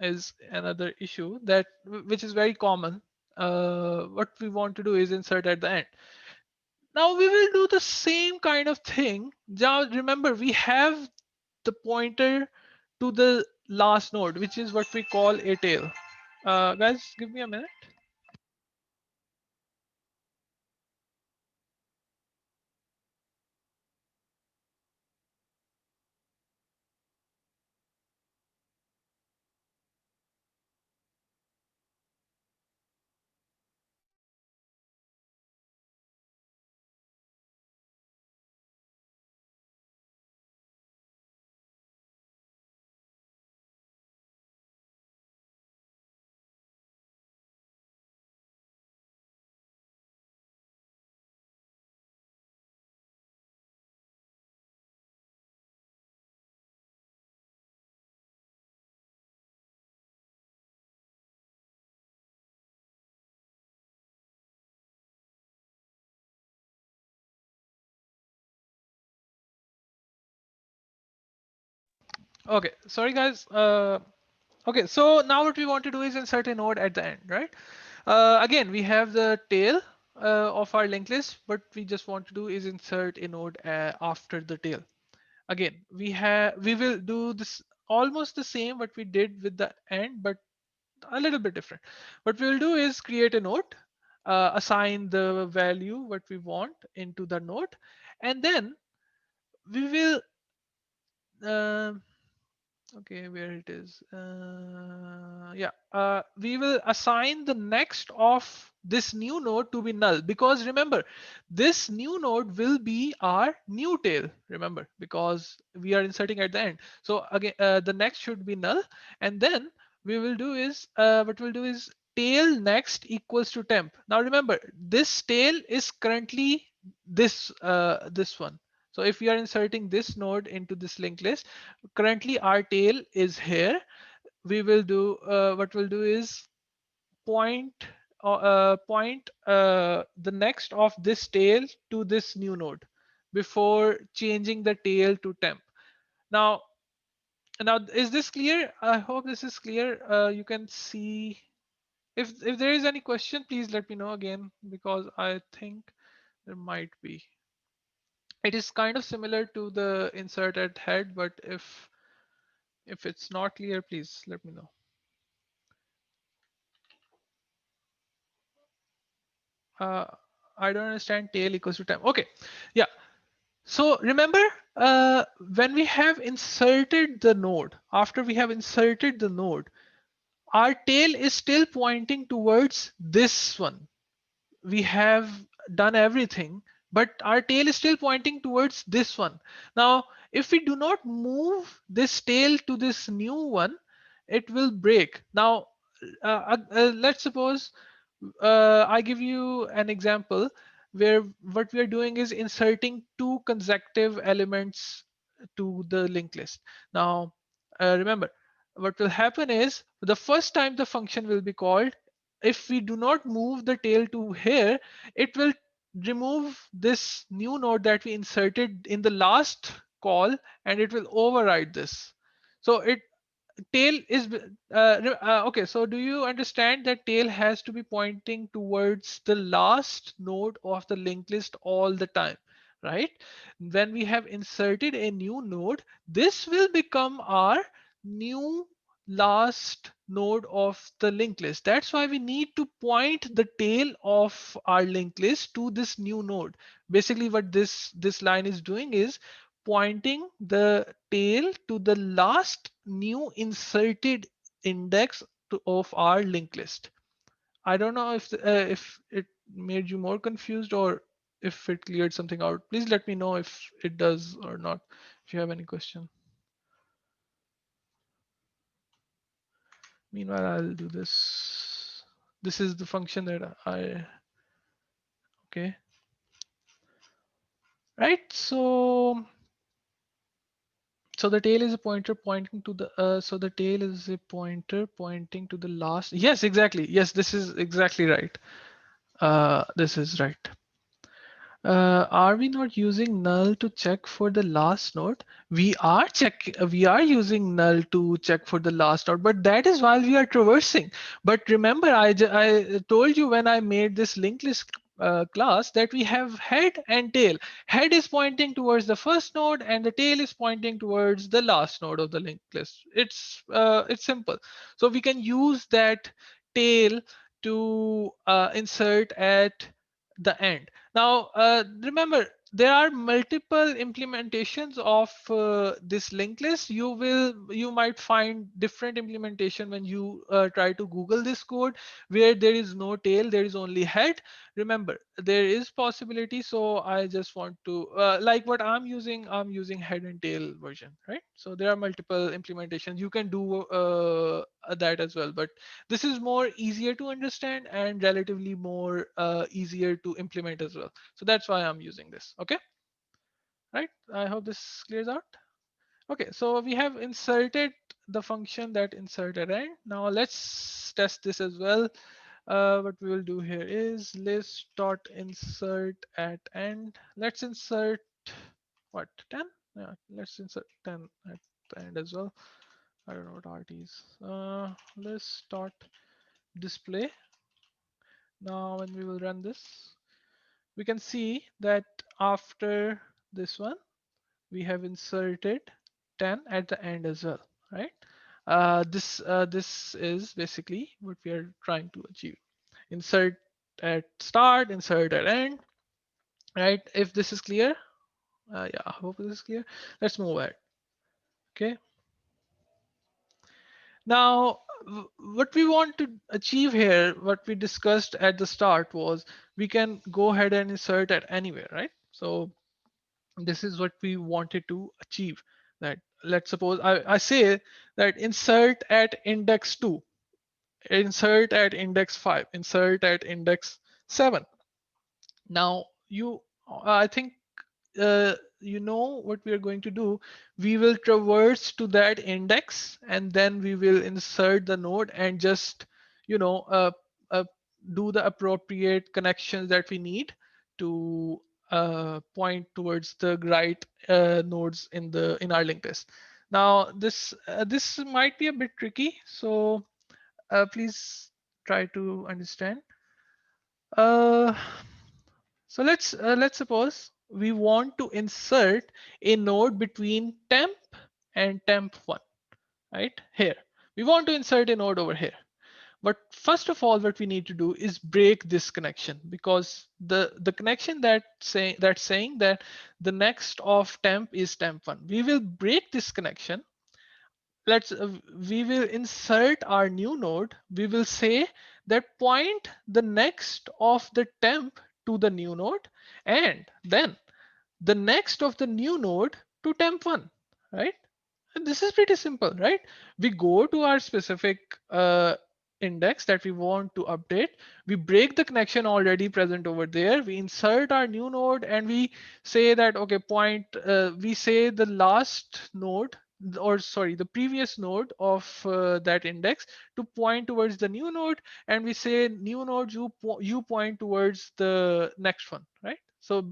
is another issue that which is very common. What we want to do is insert at the end. Now we will do the same kind of thing. Now remember, we have the pointer to the last node, which is what we call a tail. Guys, give me a minute. Okay, sorry guys. Okay, so now what we want to do is insert a node at the end, right? Again, we have the tail of our linked list. What we just want to do is insert a node after the tail. Again, we will do this almost the same what we did with the end, but a little bit different. What we'll do is create a node, assign the value what we want into the node, and then we will um okay, where it is. Yeah, we will assign the next of this new node to be null, because remember, this new node will be our new tail. Remember, because we are inserting at the end. So again, the next should be null, and then we will do is what we'll do is tail next equals to temp. Now remember, this tail is currently this one. So if we are inserting this node into this linked list, currently our tail is here. We will do what we'll do is point the next of this tail to this new node before changing the tail to temp. Now, is this clear? I hope this is clear. You can see if there is any question, please let me know again, because I think There might be. It is kind of similar to the insert at head, but if it's not clear, please let me know. I don't understand tail equals to time. Okay, yeah. So remember, when we have inserted the node, after we have inserted the node, our tail is still pointing towards this one. We have done everything, but our tail is still pointing towards this one. Now, if we do not move this tail to this new one, it will break. Now, let's suppose I give you an example where what we are doing is inserting two consecutive elements to the linked list. Now, remember, what will happen is the first time the function will be called, if we do not move the tail to here, it will remove this new node that we inserted in the last call and it will override this. So it tail is okay. So do you understand that tail has to be pointing towards the last node of the linked list all the time, right? When we have inserted a new node, this will become our new last node of the linked list. That's why we need to point the tail of our linked list to this new node. Basically what this line is doing is pointing the tail to the last new inserted index of our linked list. I don't know if it made you more confused or if it cleared something out. Please let me know if it does or not, if you have any question. Meanwhile, I'll do this. This is the function that okay. Right, so the tail is a pointer pointing to the so the tail is a pointer pointing to the last. Yes, exactly. Yes, this is exactly right. This is right. Are we not using null to check for the last node? We are using null to check for the last node, but that is while we are traversing. But remember, I told you when I made this linked list class that we have head and tail. Head is pointing towards the first node and the tail is pointing towards the last node of the linked list. It's simple. So we can use that tail to insert at the end. Now, remember, there are multiple implementations of this linked list. You might find different implementation when you try to Google this code where there is no tail, there is only head. Remember, there is possibility. So I just want to like what I'm using head and tail version, right? So there are multiple implementations. You can do that as well, but this is more easier to understand and relatively more easier to implement as well. So that's why I'm using this. Okay, right? I hope this clears out. Okay, so we have inserted the function that inserted end. Now let's test this as well. What we will do here is list dot insert at end. Let's insert what 10? Yeah, let's insert 10 at the end as well. I don't know what RT is. List dot display. Now when we will run this, we can see that after this one, we have inserted 10 at the end as well, right? This is basically what we are trying to achieve. Insert at start, insert at end, right? If this is clear, yeah, I hope this is clear. Let's move ahead, okay? Now, what we want to achieve here, what we discussed at the start was we can go ahead and insert at anywhere, right? So this is what we wanted to achieve. That let's suppose I say that insert at index 2, insert at index 5, insert at index 7. Now I think you know what we are going to do. We will traverse to that index and then we will insert the node and just, you know, uh, do the appropriate connections that we need to point towards the right nodes in our linked list. Now this might be a bit tricky, so please try to understand. Uh, So let's suppose we want to insert a node between temp and temp1, right here. We want to insert a node over here. But first of all, what we need to do is break this connection, because the connection that's saying that the next of temp is temp1. We will break this connection. We will insert our new node. We will say that point the next of the temp to the new node, and then the next of the new node to temp1, right? And this is pretty simple, right? We go to our specific index that we want to update. We break the connection already present over there. We insert our new node and we say that, okay, we say the last node, or sorry, the previous node of that index to point towards the new node. And we say new node, you point towards the next one, right? So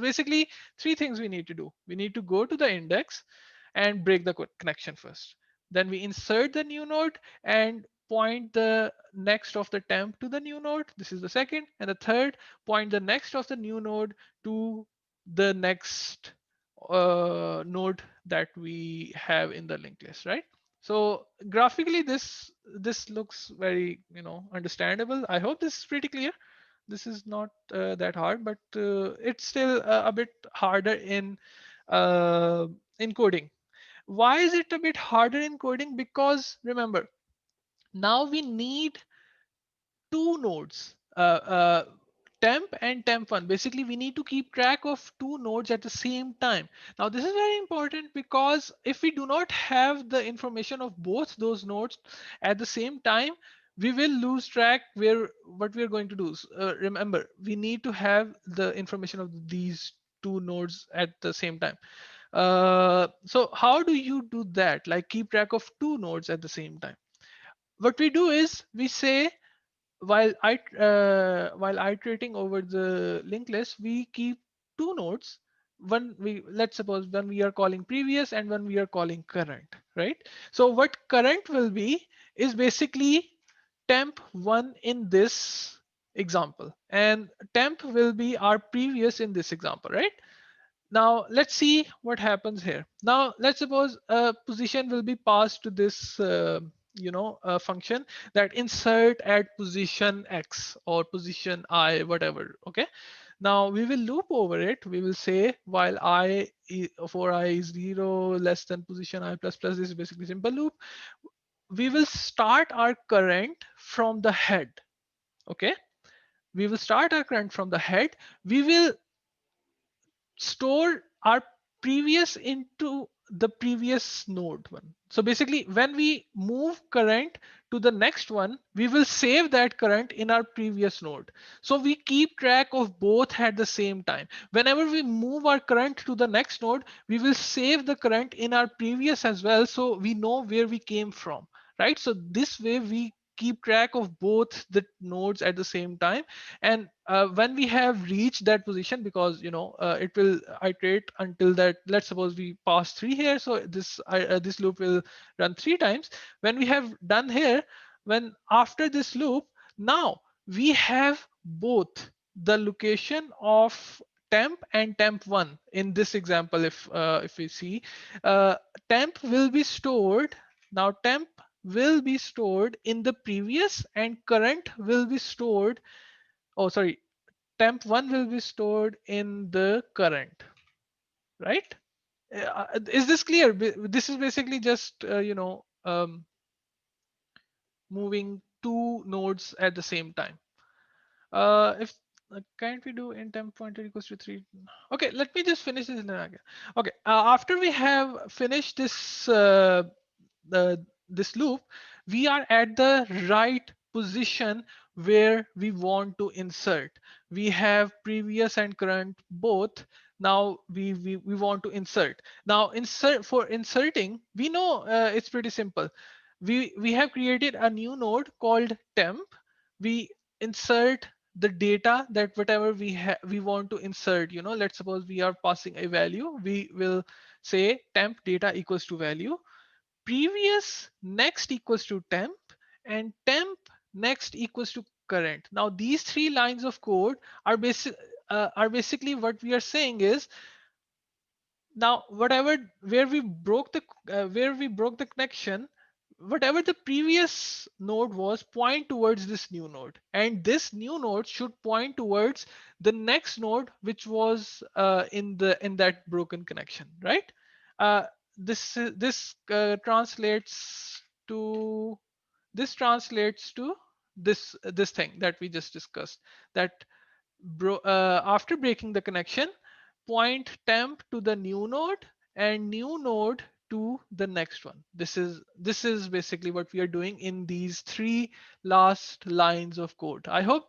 basically three things we need to do. We need to go to the index and break the connection first. Then we insert the new node and point the next of the temp to the new node. This is the second. And the third, point the next of the new node to the next node that we have in the linked list, right? So graphically, this looks very understandable. I hope this is pretty clear. This is not that hard, but it's still a bit harder in coding. Why is it a bit harder in coding? Because remember, now we need two nodes, temp and temp1. Basically, we need to keep track of two nodes at the same time. Now, this is very important because if we do not have the information of both those nodes at the same time, we will lose track what we are going to do. Remember, we need to have the information of these two nodes at the same time. So how do you do that? Like keep track of two nodes at the same time? What we do is we say while iterating over the linked list, we keep two nodes. Let's suppose when we are calling previous and when we are calling current, right? So what current will be is basically temp1 in this example, and temp will be our previous in this example, right? Now let's see what happens here. Now let's suppose a position will be passed to this function that insert at position X or position I, whatever. Okay. Now we will loop over it. We will say while for I is 0 less than position I plus plus, this is basically simple loop. We will start our current from the head. Okay. We will start our current from the head. We will store our previous into the previous node one. So basically when we move current to the next one, we will save that current in our previous node. So we keep track of both at the same time. Whenever we move our current to the next node, we will save the current in our previous as well. So we know where we came from, right? So this way we keep track of both the nodes at the same time. And when we have reached that position, because it will iterate until that, let's suppose we pass 3 here, so this loop will run 3 times. When we have done here, when after this loop, now we have both the location of temp and temp1 in this example. If we see, temp will be stored. Now temp will be stored in the previous and current will be stored, oh sorry, temp1 will be stored in the current, right? Is this clear? This is basically just moving two nodes at the same time. If Can't we do in temp pointer equals to 3? Okay, let me just finish this again. Okay, after we have finished this loop, we are at the right position where we want to insert. We have previous and current both. Now we want to insert. Now for inserting, we know it's pretty simple. We have created a new node called temp. We insert the data that whatever we want to insert. Let's suppose we are passing a value. We will say temp data equals to value, previous next equals to temp, and temp next equals to current. Now these three lines of code are basic. are basically what we are saying is, now whatever where we broke the connection, whatever the previous node was, point towards this new node, and this new node should point towards the next node which was in that broken connection, right? uh, this translates to this thing that we just discussed, that after breaking the connection, point temp to the new node and new node to the next one. This is basically what we are doing in these three last lines of code. I hope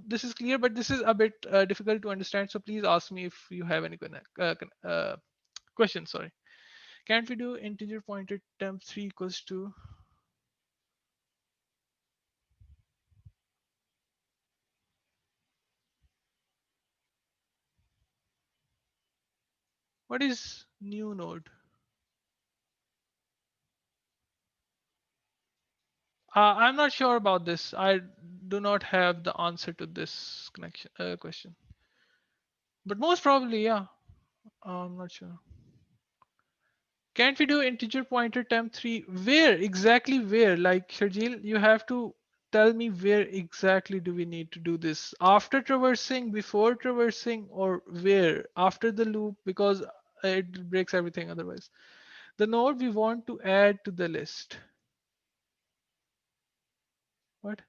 this is clear, but this is a bit difficult to understand, so please ask me if you have any questions. Sorry. Can't we do integer pointer temp 3 equals to? What is new node? I'm not sure about this. I do not have the answer to this question, but most probably, yeah. I'm not sure. Can't we do integer pointer temp 3? Where exactly? Where? Like Sharjeel, you have to tell me where exactly do we need to do this? After traversing, before traversing, or where? After the loop, because it breaks everything otherwise. The node we want to add to the list. What?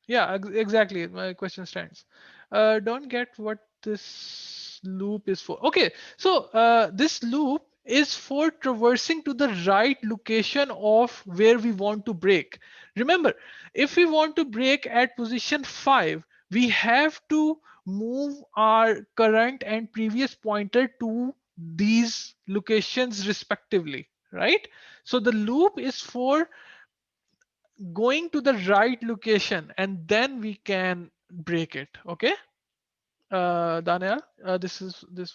Yeah, exactly. My question stands. Don't get what this loop is for. Okay, so this loop is for traversing to the right location of where we want to break. Remember, if we want to break at position 5, we have to move our current and previous pointer to these locations respectively, right? So the loop is for going to the right location, and then we can break it. Okay, Daniel, this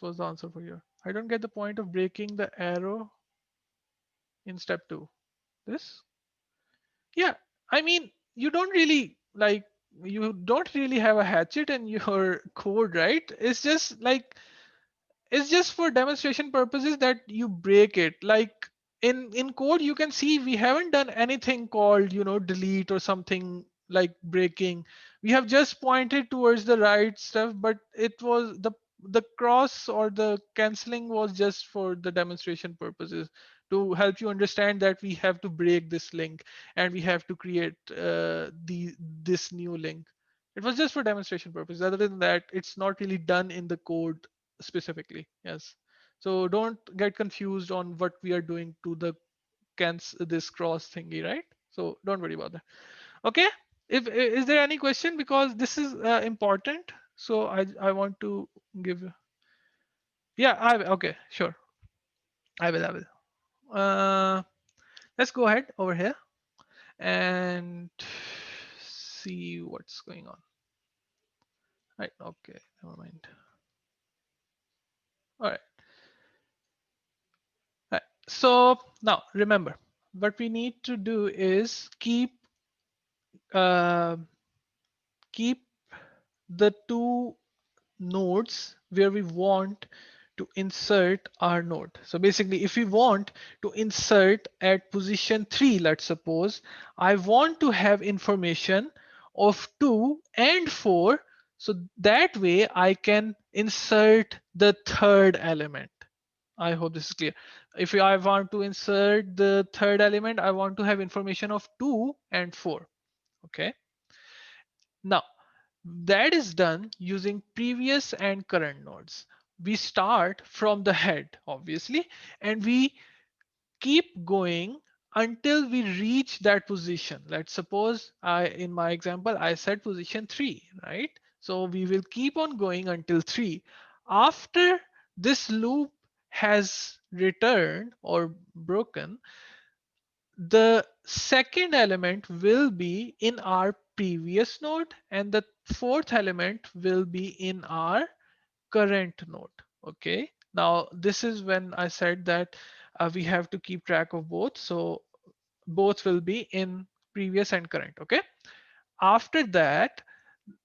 was the answer for you. I don't get the point of breaking the arrow in step 2. This? Yeah, I mean, you don't really have a hatchet in your code, right? It's just for demonstration purposes that you break it. Like in code, you can see we haven't done anything called, delete or something like breaking. We have just pointed towards the right stuff, but it was the cross or the canceling was just for the demonstration purposes, to help you understand that we have to break this link and we have to create this new link. It was just for demonstration purposes. Other than that, it's not really done in the code specifically. Yes. So don't get confused on what we are doing to the this cross thingy, right? So don't worry about that. Okay. If is there any question, because this is important. So I want to give. Yeah. Okay. Sure. I will. Let's go ahead over here and see what's going on. Right. Okay. Never mind. All right. Right. So now remember, what we need to do is uh, keep the two nodes where we want to insert our node. So basically, if we want to insert at position 3, let's suppose, I want to have information of 2 and 4. So that way I can insert the third element. I hope this is clear. If I want to insert the third element, I want to have information of 2 and 4. Okay. Now, that is done using previous and current nodes. We start from the head, obviously, and we keep going until we reach that position. Let's suppose in my example, I said position 3, right? So we will keep on going until 3. After this loop has returned or broken, the second element will be in our previous node, and the fourth element will be in our current node. Okay. Now, this is when I said that we have to keep track of both. So both will be in previous and current. Okay. After that,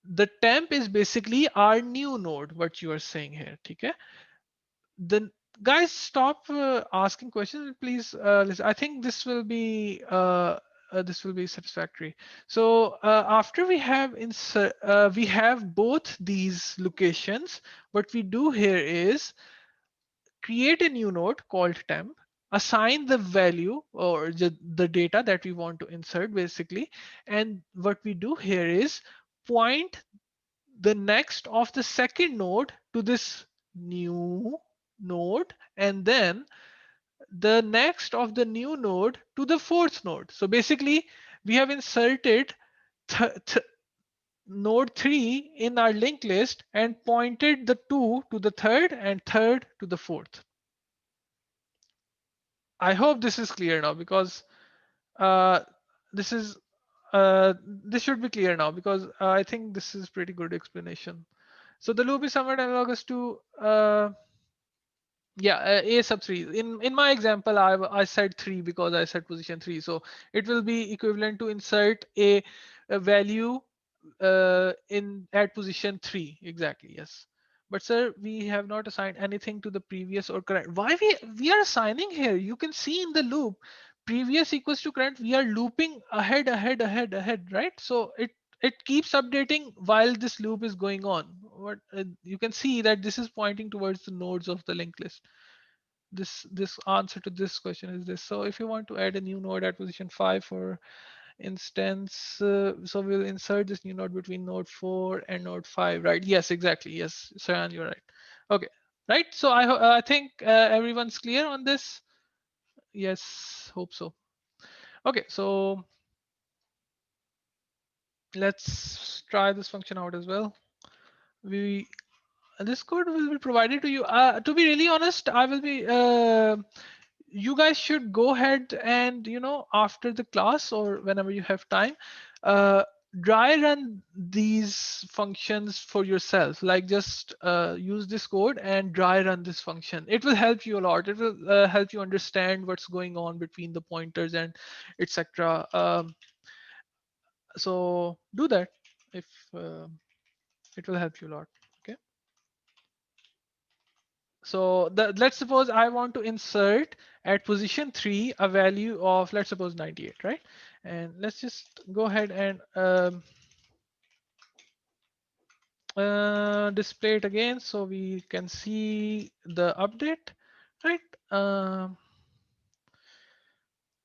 the temp is basically our new node, what you are saying here. Okay. Then guys, stop asking questions, please. Listen. I think this will be satisfactory. So after we have both these locations, what we do here is create a new node called temp, assign the value or the data that we want to insert basically. And what we do here is point the next of the second node to this new node, and then the next of the new node to the fourth node. So basically we have inserted node 3 in our linked list and pointed the 2 to the third and third to the fourth. I hope this is clear now, because uh, this is this should be clear now, because I think this is pretty good explanation. So the loop is somewhat analogous to yeah, a sub 3. In my example, I said 3 because I said position 3. So it will be equivalent to insert a value in at position 3 exactly. Yes. But sir, we have not assigned anything to the previous or current. Why we are assigning here? You can see in the loop previous equals to current. We are looping ahead, right? So it keeps updating while this loop is going on. What you can see that this is pointing towards the nodes of the linked list. This answer to this question is this. So if you want to add a new node at position 5 for instance, so we'll insert this new node between node 4 and node 5, right? Yes, exactly. Yes, Sayan, you're right. Okay, right. So I think everyone's clear on this. Yes, hope so. Okay, so let's try this function out as well. We This code will be provided to you. To be really honest, I will be you guys should go ahead and, after the class or whenever you have time, uh, dry run these functions for yourself. Like just use this code and dry run this function. It will help you a lot. It will help you understand what's going on between the pointers and etc. So do that if it will help you a lot. Okay. So let's suppose I want to insert at position 3 a value of, let's suppose 98, right? And let's just go ahead and display it again so we can see the update, right?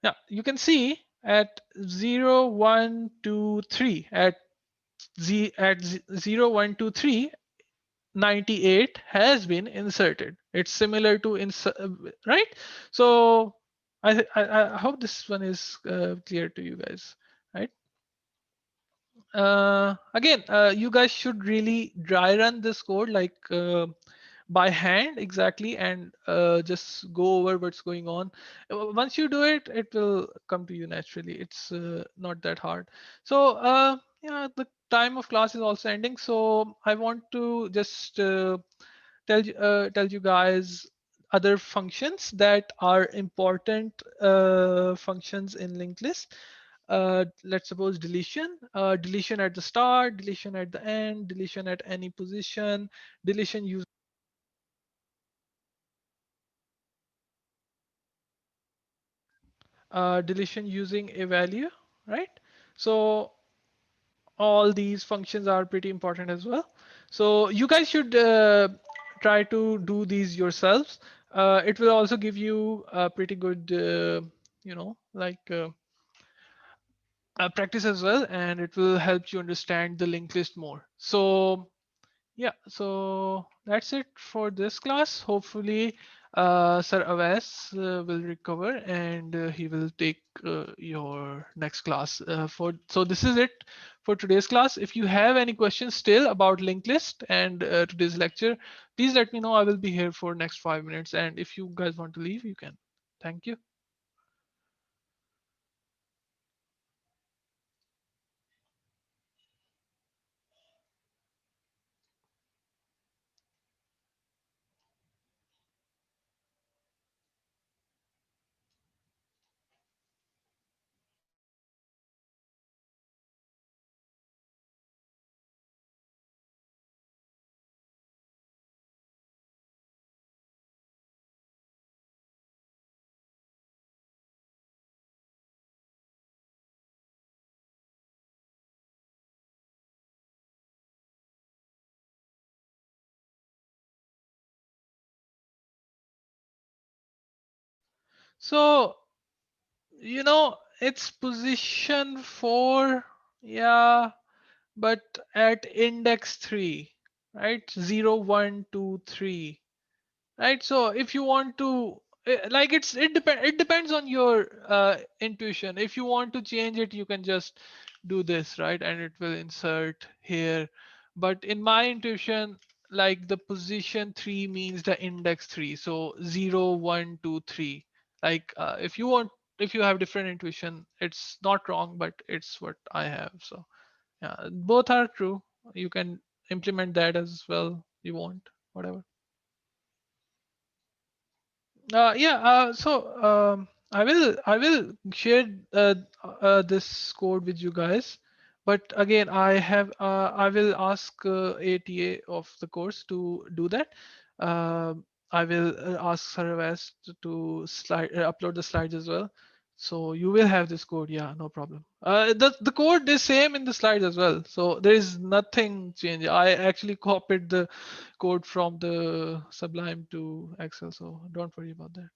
Yeah, you can see at 0, 1, 2, 3 at 0, 1, 2, 3 98 has been inserted. It's similar to right? So I hope this one is clear to you guys, right? Again, you guys should really dry run this code like by hand exactly, and just go over what's going on. Once you do it, it will come to you naturally. It's not that hard. So yeah, the time of class is also ending. So I want to just tell you guys other functions that are important functions in linked list. Let's suppose deletion, deletion at the start, deletion at the end, deletion at any position, deletion using deletion using a value, right? So all these functions are pretty important as well. So you guys should try to do these yourselves. It will also give you a pretty good, like practice as well, and it will help you understand the linked list more. So yeah, so that's it for this class. Hopefully, Sir Avas will recover and he will take your next class. So this is it for today's class. If you have any questions still about linked list and today's lecture, please let me know. I will be here for next 5 minutes. And if you guys want to leave, you can. Thank you. So, it's position 4, yeah, but at index 3, right? 0, 1, 2, 3, right? So if you want to, like, it depends on your intuition. If you want to change it, you can just do this, right? And it will insert here. But in my intuition, like, the position 3 means the index 3. So 0, 1, 2, 3. Like, if you have different intuition, it's not wrong, but it's what I have. So yeah, both are true. You can implement that as well. You want, whatever. Yeah. I will share this code with you guys, but again, I will ask ATA of the course to do that. I will ask Sarvas to upload the slides as well. So you will have this code. Yeah, no problem. The code is same in the slides as well. So there is nothing changed. I actually copied the code from the Sublime to Excel, so don't worry about that.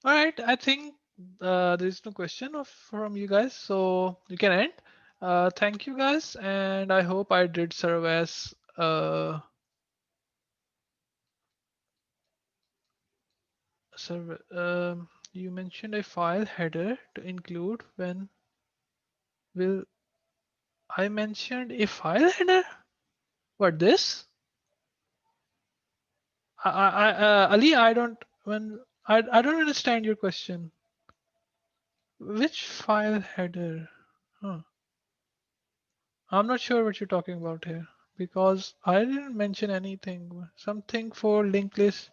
All right, I think there is no question from you guys, so you can end. Thank you guys, and I hope I did serve as serve. You mentioned a file header to include. When will I mentioned a file header? What, this? Ali, I don't when I don't understand your question. Which file header? Huh. I'm not sure what you're talking about here because I didn't mention anything. Something for linked list.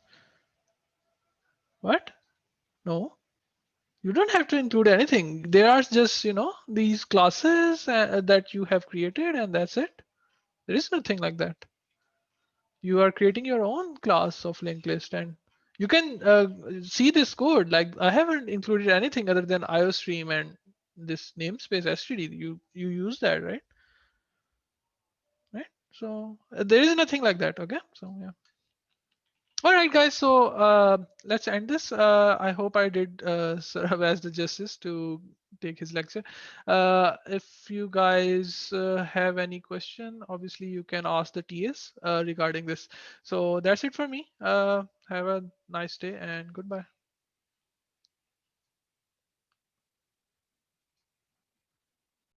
What? No, you don't have to include anything. There are just, these classes that you have created, and that's it. There is nothing like that. You are creating your own class of linked list, and you can see this code. Like, I haven't included anything other than IOStream and this namespace std. You use that, right? Right. So there is nothing like that. Okay. So yeah. All right, guys. So let's end this. I hope I did serve as the justice to take his lecture. If you guys have any question, obviously you can ask the TS regarding this. So that's it for me. Have a nice day and goodbye.